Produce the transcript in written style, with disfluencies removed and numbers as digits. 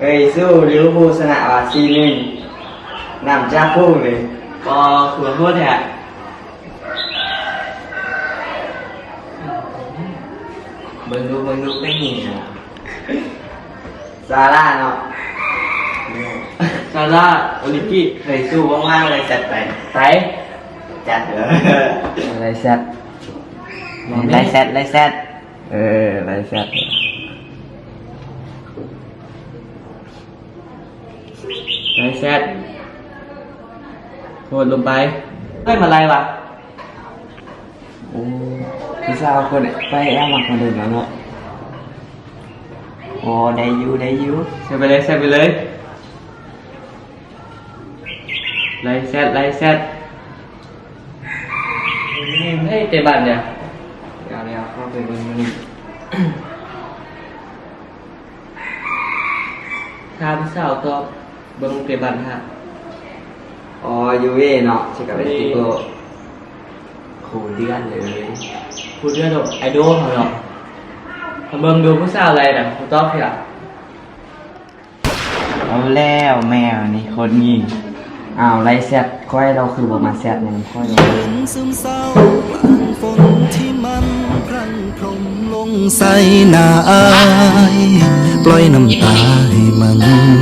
เอ้ยสู้ลิเวอร์พูลชนะว่า4-1นำจากพุ่งเลยก็คือโทษเนี่ยเบิ่งดูไม่มีนะซาร่าเนาะ ซาร่าโอลิกี้ เคยสู้มากๆเลยจัดไป ไซ จัดเลย ไรแซดไรแซดไรแซดไรแซดไซแซดโทษลงไปเฮ้ยมาอะไรวะ โอ้พี่สาวคนไปแอมมาคนเดินแล้วเนาะโอ้ได้อยู่ใส่ไปเลยไล่แซดเฮ้ยเตะบันเนี่ย เอาเข้าไปเบิ่งมัน ทามสาวตัวเบิ้งเตะบันฮะ อ๋อยูเว่เนาะชิคาเบติโก คูเดือนเลย พูดเรื่องไอดอลเขาเนาะทำเบิ้งดูผู้สาวอะไรนะผู้ต้องเพีย เอาแล้วแมวนี่คนยิงอ้าวไรแซดค่อยเราคือประมาณแซดนึงค่อยเรา ซึมเศร้ากลางฝนที่มันพรั่งพรมลงใส่หน้าอายปล่อยน้ำตาให้มัน